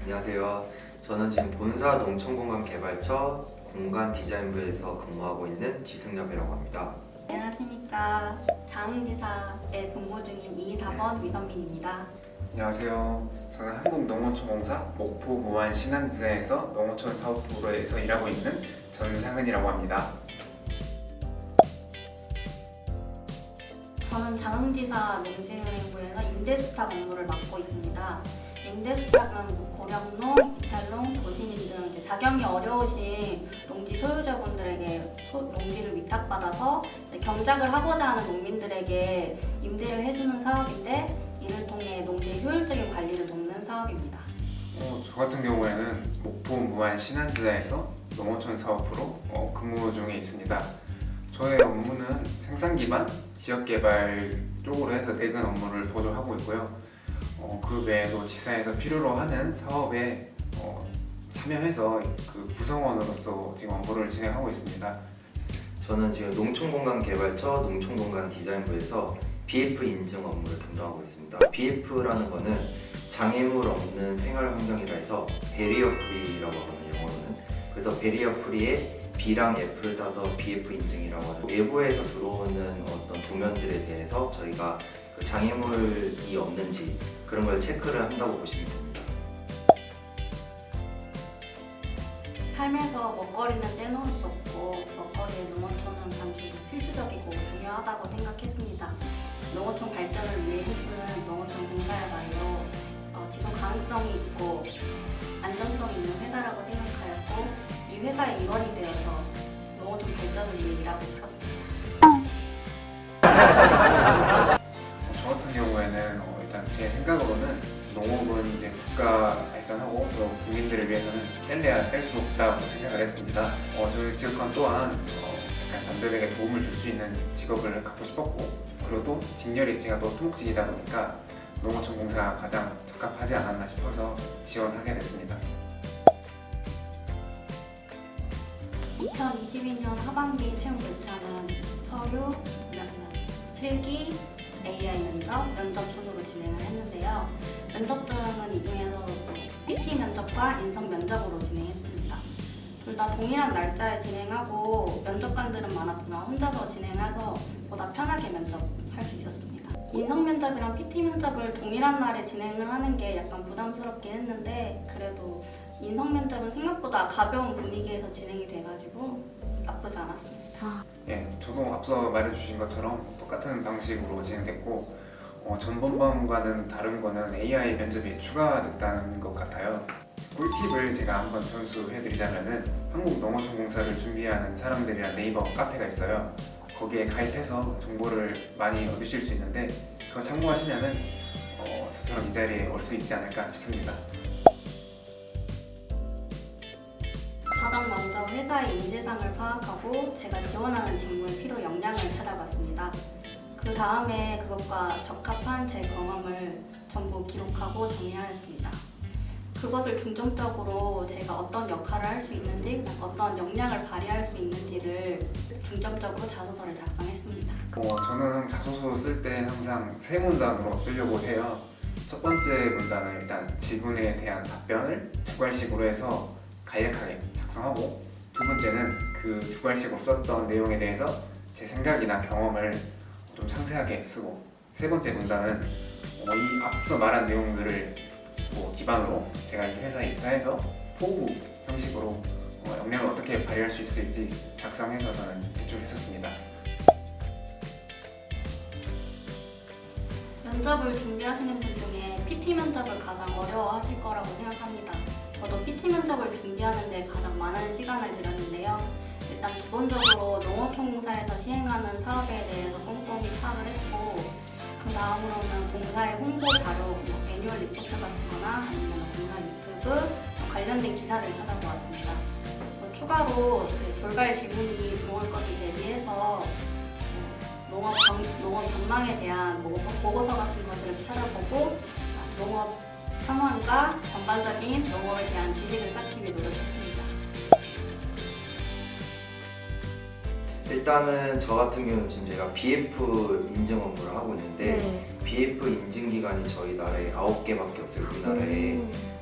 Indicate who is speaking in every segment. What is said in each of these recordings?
Speaker 1: 안녕하세요. 저는 지금 본사 농촌공간개발처 공간디자인부에서 근무하고 있는 지승엽이라고 합니다.
Speaker 2: 안녕하십니까. 장흥지사에 근무 중인 224번 위선민입니다.
Speaker 3: 안녕하세요. 저는 한국농어촌공사 목포 무안 신안지사에서 농어촌 사업부로에서 일하고 있는 전상은이라고 합니다.
Speaker 2: 저는 장흥지사 농진은행부에서 임대수탁 업무를 맡고 있습니다. 임대수탁은 고령농, 이탈농, 도시민 등 이제 자격이 어려우신 농지 소유자분들에게 농지를 위탁받아서 경작을 하고자 하는 농민들에게 임대를 해주는 사업인데, 이를 통해 농지의 효율적인 관리를 돕는 사업입니다.
Speaker 3: 저 같은 경우에는 목포 무안 신안지사에서 농어촌 사업부로 근무 중에 있습니다. 저의 업무는 생산 기반 지역개발 쪽으로 해서 내근 업무를 보조하고 있고요. 그 외에도 지사에서 필요로 하는 사업에 참여해서 그 구성원으로서 지금 업무를 진행하고 있습니다.
Speaker 1: 저는 지금 농촌공간개발처 농촌공간디자인부에서 BF 인증 업무를 담당하고 있습니다. BF라는 거는 장애물 없는 생활 환경이라 해서 베리어 프리라고 하거든요, 영어로는. 그래서 베리어 프리에 B랑 F를 따서 BF 인증이라고 하죠. 외부에서 들어오는 어떤 도면들에 대해서 저희가 그 장애물이 없는지 그런 걸 체크를 한다고 보시면 됩니다.
Speaker 2: 삶에서 먹거리는 떼놓을 수 없고 먹거리의 농어촌은 단순히 필수적이고 중요하다고 생각했습니다. 농어촌 발전을 위해 힘쓰는 농어촌 공사야말로 지속 가능성이 있고 안정성이 있는 회사라고 생각하였고, 이 회사의 일원이 되어서 농어촌 발전을 위해 일하고 싶었습니다.
Speaker 3: 저 같은 경우에는 일단 제 생각으로는 농업은 이제 국가 발전하고 또 국민들을 위해서는 뗄래야 뗄 수 없다고 생각을 했습니다. 저희 직업관 또한 약간 남들에게 도움을 줄 수 있는 직업을 갖고 싶었고, 그리고 또 직렬이 제가 또 토목직이다 보니까 농어촌 공사가 가장 적합하지 않았나 싶어서 지원하게 됐습니다.
Speaker 2: 2022년 하반기 채용 절차는 서류, 필기, AI 면접 순으로 진행을 했는데요. 면접들은 이 중에서 PT 면접과 인성 면접으로 진행했습니다. 둘 다 동일한 날짜에 진행하고 면접관들은 많았지만 혼자서 진행해서 보다 편하게 면접할 수 있었습니다. 인성 면접이랑 PT 면접을 동일한 날에 진행을 하는 게 약간 부담스럽긴 했는데, 그래도 인성 면접은 생각보다 가벼운 분위기에서 진행이 돼가지고 나쁘지 않았습니다.
Speaker 3: 저도 앞서 말해주신 것처럼 똑같은 방식으로 진행됐고, 전번번과는 다른 거는 AI 면접이 추가됐다는 것 같아요. 꿀팁을 제가 한번 전수해드리자면은 한국농어촌공사를 준비하는 사람들이란 네이버 카페가 있어요. 거기에 가입해서 정보를 많이 얻으실 수 있는데, 그거 참고하시면은 저처럼 이 자리에 올 수 있지 않을까 싶습니다.
Speaker 2: 가장 먼저 회사의 인재상을 파악하고 제가 지원하는 직무의 필요 역량을 찾아봤습니다. 그 다음에 그것과 적합한 제 경험을 전부 기록하고 정리하였습니다. 그것을 중점적으로 제가 어떤 역할을 할 수 있는지, 어떤 역량을 발휘할 수 있는지를 중점적으로 자소서를 작성했습니다.
Speaker 3: 저는 자소서 쓸 때 항상 세 문단으로 쓰려고 해요. 첫 번째 문단은 일단 질문에 대한 답변을 두괄식으로 해서 간략하게 작성하고, 두 번째는 그 두괄식으로 썼던 내용에 대해서 제 생각이나 경험을 좀 상세하게 쓰고, 세 번째 문단은 이 앞서 말한 내용들을 기반으로 제가 이 회사에 입사해서 포부 형식으로 역량을 어떻게 발휘할 수 있을지 작성해서 저는 제출했었습니다.
Speaker 2: 면접을 준비하시는 분 중에 PT 면접을 가장 어려워하실 거라고 생각합니다. 저도 PT 면접을 준비하는데 가장 많은 시간을 들였는데요. 일단 기본적으로 농어촌공사에서 시행하는 사업에 대해서 꼼꼼히 파악을 했고, 그 다음으로는 공사의 홍보 자료, 매뉴얼 리포트 같은 거나 아니면 공사 유튜브 관련된 기사를 찾아보았습니다. 추가로 돌발 질문이 들어올 것을 대비해서 농업 전망에 대한 보고서 같은 것을 찾아보고, 농업 상황과 전반적인 농업에 대한 지식을 쌓기 위해 노력했습니다.
Speaker 1: 일단은 저 같은 경우는 지금 제가 BF 인증 업무를 하고 있는데 BF 인증 기관이 저희 나라에 9개밖에 없어요. 우리나라에.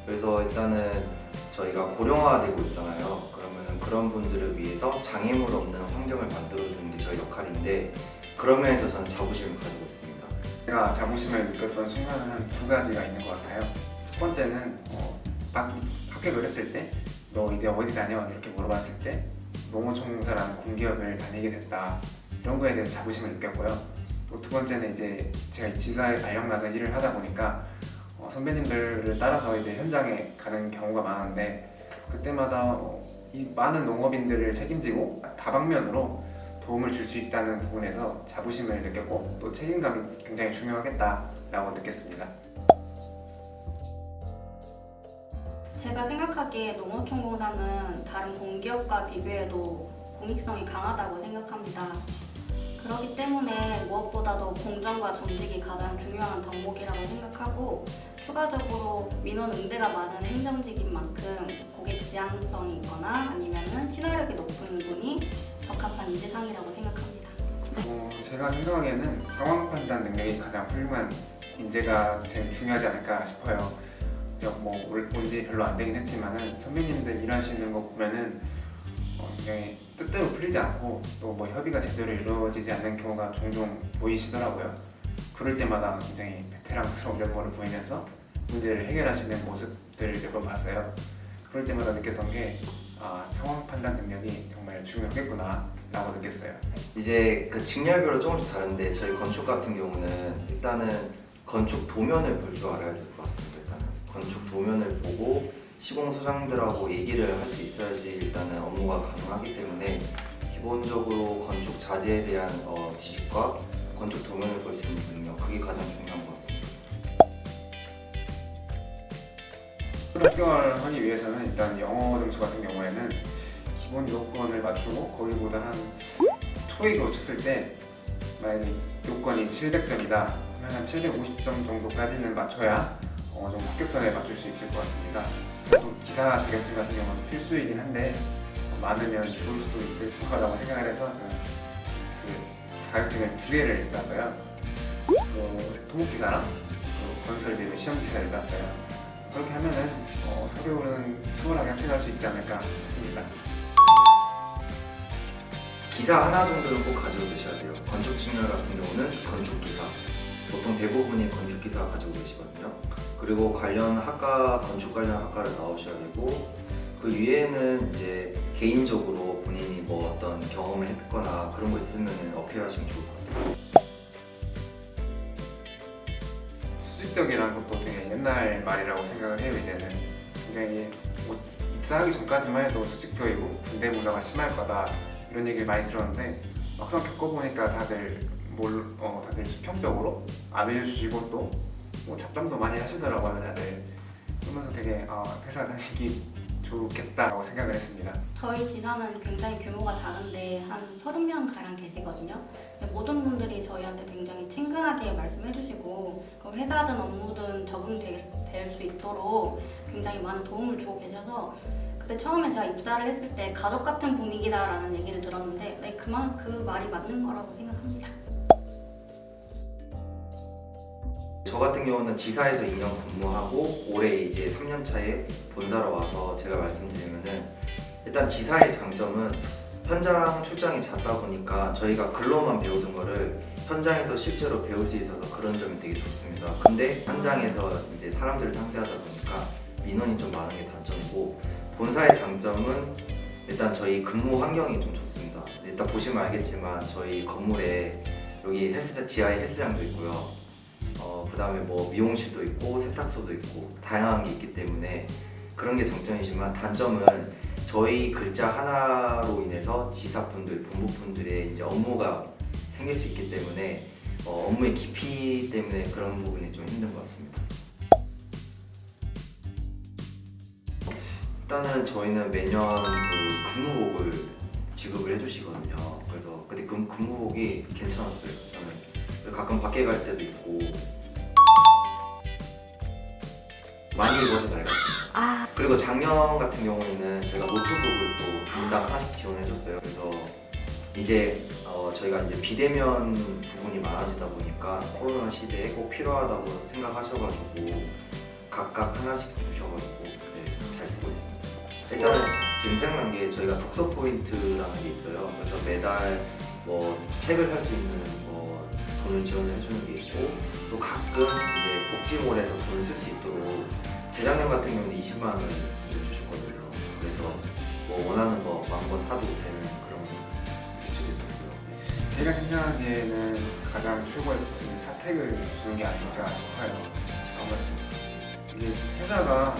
Speaker 1: 그래서 일단은 저희가 고령화되고 있잖아요. 그러면 그런 분들을 위해서 장애물 없는 환경을 만들어주는 게 저희 역할인데 그런 면에서 저는 자부심을 가지고 있습니다.
Speaker 3: 제가 자부심을 느꼈던 순간은 한 두 가지가 있는 것 같아요. 첫 번째는 막 합격을 했을 때 너 이제 어디 다녀? 이렇게 물어봤을 때 농어촌공사라는 공기업을 다니게 됐다. 이런 거에 대해서 자부심을 느꼈고요. 또 두 번째는 이제 제가 지사에 발령 나서 일을 하다 보니까 선배님들을 따라서 이제 현장에 가는 경우가 많은데 그때마다 이 많은 농업인들을 책임지고 다방면으로 도움을 줄 수 있다는 부분에서 자부심을 느꼈고 또 책임감이 굉장히 중요하겠다라고 느꼈습니다.
Speaker 2: 제가 생각하기에 농어촌공사는 다른 공기업과 비교해도 공익성이 강하다고 생각합니다. 그렇기 때문에 무엇보다도 공정과 정직이 가장 중요한 덕목이라고 생각하고 추가적으로 민원 응대가 많은 행정직인 만큼 고객 지향성이 있거나 아니면은 친화력이 높은 분이 적합한 인재상이라고 생각합니다.
Speaker 3: 제가 생각하기에는 상황 판단 능력이 가장 훌륭한 인재가 제일 중요하지 않을까 싶어요. 온지 별로 안 되긴 했지만은 선배님들 일하시는 거 보면은 굉장히 뜻대로 풀리지 않고 또 협의가 제대로 이루어지지 않는 경우가 종종 보이시더라고요. 그럴 때마다 굉장히 베테랑스러운 면모를 보이면서 문제를 해결하시는 모습들을 몇 번 봤어요. 그럴 때마다 느꼈던 게 상황 판단 능력이 정말 중요하겠구나 라고 느꼈어요.
Speaker 1: 이제 그 직렬별로 조금씩 다른데 저희 건축 같은 경우는 일단은 건축 도면을 볼 줄 알아야 될 것 같습니다. 일단은 건축 도면을 보고 시공소장들하고 얘기를 할 수 있어야지 일단은 업무가 가능하기 때문에 기본적으로 건축 자재에 대한 지식과 건축 도면을 볼 수 있는 능력 그게 가장 중요한 것 같습니다.
Speaker 3: 합격을 하기 위해서는 일단 영어 점수 같은 경우에는 기본 요건을 맞추고 거기보다 한 토익을 쳤을 때 만약에 요건이 700점이다 그러면 한 750점 정도까지는 맞춰야 좀 합격선에 맞출 수 있을 것 같습니다. 또 기사 자격증 같은 경우는 필수이긴 한데 많으면 좋을 수도 있을 거라고 생각을 해서 저는 그 자격증을 2개를 땄어요. 토목기사랑 건설제조 시험기사를 땄어요. 그렇게 하면은 사교는 수월하게 합격할 수 있지 않을까 싶습니다.
Speaker 1: 기사 하나 정도는 꼭 가지고 계셔야 돼요. 건축 직렬 같은 경우는 건축기사 보통 대부분이 건축기사 가지고 계시거든요. 그리고 관련 학과, 건축 관련 학과를 나오셔야 되고 그 위에는 이제 개인적으로 본인이 어떤 경험을 했거나 그런 거 있으면 어필하시면 좋을 것 같아요.
Speaker 3: 수직적이라는 것도 되게 옛날 말이라고 생각을 해요. 이제는 굉장히 입사하기 전까지만 해도 수직표이고 군대 문화가 심할 거다 이런 얘기를 많이 들었는데 막상 겪어보니까 다들 다들 수평적으로 안 알려주시고 또 잡담도 많이 하시더라고요. 다들 그러면서 되게 회사 다니기 좋겠다라고 생각을 했습니다.
Speaker 2: 저희 지사는 굉장히 규모가 작은데 한 30명 가량 계시거든요. 모든 분들이 저희한테 굉장히 친근하게 말씀해주시고 그럼 회사든 업무든 적응될 수 있도록 굉장히 많은 도움을 주고 계셔서 그때 처음에 제가 입사를 했을 때 가족 같은 분위기다라는 얘기를 들었는데 네, 그 말이 맞는 거라고 생각합니다.
Speaker 1: 저 같은 경우는 지사에서 2년 근무하고 올해 이제 3년 차에 본사로 와서 제가 말씀드리면은 일단 지사의 장점은 현장 출장이 잦다 보니까 저희가 글로만 배우던 거를 현장에서 실제로 배울 수 있어서 그런 점이 되게 좋습니다. 근데 현장에서 이제 사람들을 상대하다 보니까 민원이 좀 많은 게 단점이고 본사의 장점은 일단 저희 근무 환경이 좀 좋습니다. 일단 보시면 알겠지만 저희 건물에 여기 지하에 헬스장도 있고요. 그 다음에 미용실도 있고 세탁소도 있고 다양한 게 있기 때문에 그런 게 장점이지만 단점은 저희 글자 하나로 인해서 지사분들, 본부분들의 이제 업무가 생길 수 있기 때문에 업무의 깊이 때문에 그런 부분이 좀 힘든 것 같습니다. 일단은 저희는 매년 그 근무복을 지급을 해주시거든요. 그래서 근데 그 근무복이 괜찮았어요. 저는 가끔 밖에 갈 때도 있고 많이 입어서 낡았습니다. 그리고 작년 같은 경우에는 저희가 노트북을 또 인당 하나씩 지원해줬어요. 그래서 이제 저희가 이제 비대면 부분이 많아지다 보니까 코로나 시대에 꼭 필요하다고 생각하셔가지고 각각 하나씩 주셔가지고 잘 쓰고 있습니다. 일단은 지금 생각난 게 저희가 독서 포인트라는 게 있어요. 그래서 매달 뭐 책을 살 수 있는 뭐 돈을 지원을 해주는 게 있고 또 가끔 이제 복지몰에서 돈을 쓸 수 있도록 재작년 같은 경우는 20만 원을 주셨거든요. 그래서 뭐 원하는 거 마음껏 사도 되는 그런 복지도 있었고요.
Speaker 3: 제가 생각하기에는 가장 최고의 복지는 사택을 주는 게 아닐까 싶어요.
Speaker 1: 잠깐만.
Speaker 3: 이게 회사가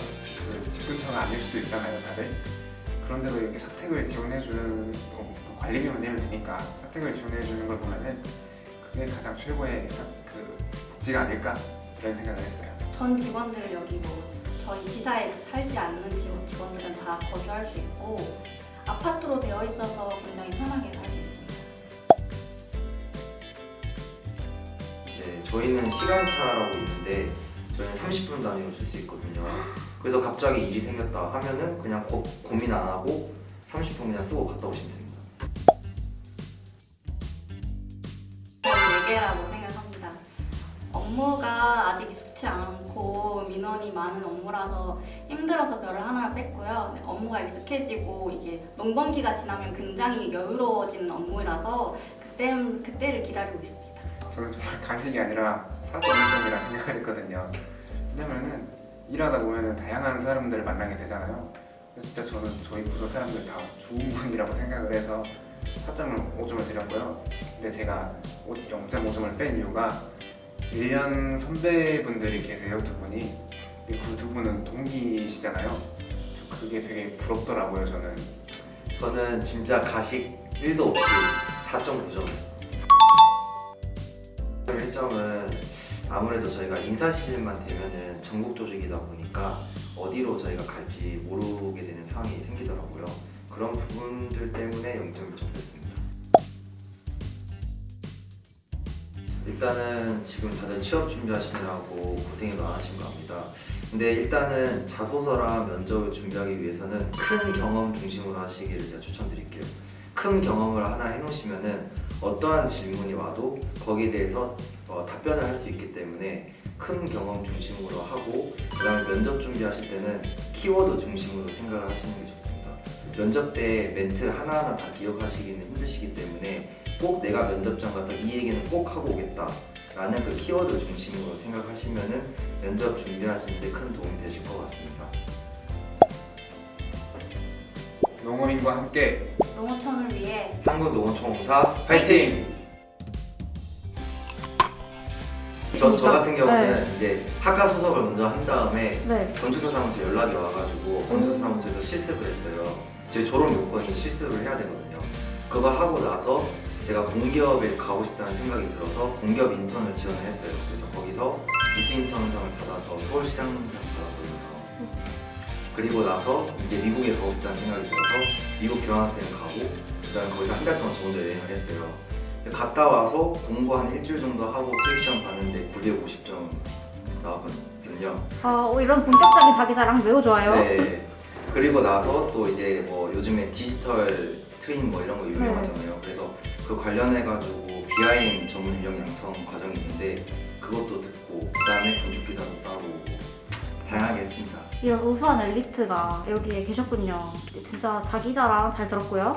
Speaker 3: 집 근처가 아닐 수도 있잖아요, 다들. 그런데도 이렇게 사택을 지원해주는 관리비만 내면 되니까 사택을 지원해주는 걸 보면은 그게 가장 최고의 복지가 아닐까 이런 생각을 했어요.
Speaker 2: 전 직원들을 여기고 저희 지사에 살지 않는 직원들은 다 거주할 수 있고 아파트로 되어 있어서 굉장히 편하게 살 수 있습니다.
Speaker 1: 이제 저희는 시간차라고 있는데 저희는 30분 단위로 쓸 수 있거든요. 그래서 갑자기 일이 생겼다 하면은 그냥 고민 안 하고 30분 그냥 쓰고 갔다 오시면 됩니다.
Speaker 2: 4개라고 생각합니다. 업무가 아직 익숙치 않고 민원이 많은 업무라서 힘들어서 별을 하나 뺐고요. 업무가 익숙해지고 이제 농번기가 지나면 굉장히 여유로워지는 업무라서 그때를 기다리고 있습니다.
Speaker 3: 저는 정말 가식이 아니라 사정점이라 생각을 했거든요. 왜냐면은 일하다 보면은 다양한 사람들을 만나게 되잖아요. 진짜 저는 저희 부서 사람들 다 좋은 분이라고 생각을 해서 4.5점을 드렸고요. 근데 제가 0.5점을 뺀 이유가 1년 선배분들이 계세요, 두 분이. 근데 그 두 분은 동기시잖아요. 그게 되게 부럽더라고요, 저는.
Speaker 1: 저는 진짜 가식 1도 없이 4.9점. 1점은 아무래도 저희가 인사 시즌만 되면은 전국 조직이다 보니까 어디로 저희가 갈지 모르게 되는 상황이 생기더라고요. 그런 부분들 때문에 0.1점 됐습니다. 일단은 지금 다들 취업 준비하시느라고 고생이 많으신 거 압니다. 근데 일단은 자소서랑 면접을 준비하기 위해서는 큰 경험 중심으로 하시기를 제가 추천드릴게요. 큰 경험을 하나 해놓으시면은 어떠한 질문이 와도 거기에 대해서 답변을 할 수 있기 때문에 큰 경험 중심으로 하고 그 다음에 면접 준비하실 때는 키워드 중심으로 생각을 하시는 게 좋습니다. 면접 때 멘트 하나하나 다 기억하시기는 힘드시기 때문에 꼭 내가 면접장 가서 이 얘기는 꼭 하고 오겠다 라는 그 키워드 중심으로 생각하시면은 면접 준비하시는데 큰 도움이 되실 것 같습니다.
Speaker 3: 농어민과 함께
Speaker 2: 농어촌을 위해
Speaker 1: 한국농어총공사 파이팅! 저 같은 경우는 이제 학과 수석을 먼저 한 다음에 건축사 사무소 연락이 와가지고 건축사 사무소에서 실습을 했어요. 제 졸업 요건이 실습을 해야 되거든요. 그거 하고 나서 제가 공기업에 가고 싶다는 생각이 들어서 공기업 인턴을 지원을 했어요. 그래서 거기서 미스 인턴상을 받아서 서울시장상을 받았거든요. 그리고 나서 이제 미국에 가고 싶다는 생각이 들어서 미국 교환학생을 가고 그다음에 거기서 한 달 동안 저 혼자 여행을 했어요. 갔다 와서 공부 한 일주일 정도 하고 토익시험 봤는데 950점 나왔거든요.
Speaker 4: 이런 본격적인 자기 자랑 매우 좋아요.
Speaker 1: 네. 그리고 나서 또 이제 뭐 요즘에 디지털 트윈 뭐 이런 거 유명하잖아요. 그래서 그 관련해가지고 BIM 전문 인력 양성 과정이 있는데 그것도 듣고 그다음에 건축기사도 따로 오고 다양하게 했습니다.
Speaker 4: 이런 우수한 엘리트가 여기에 계셨군요. 진짜 자기 자랑 잘 들었고요.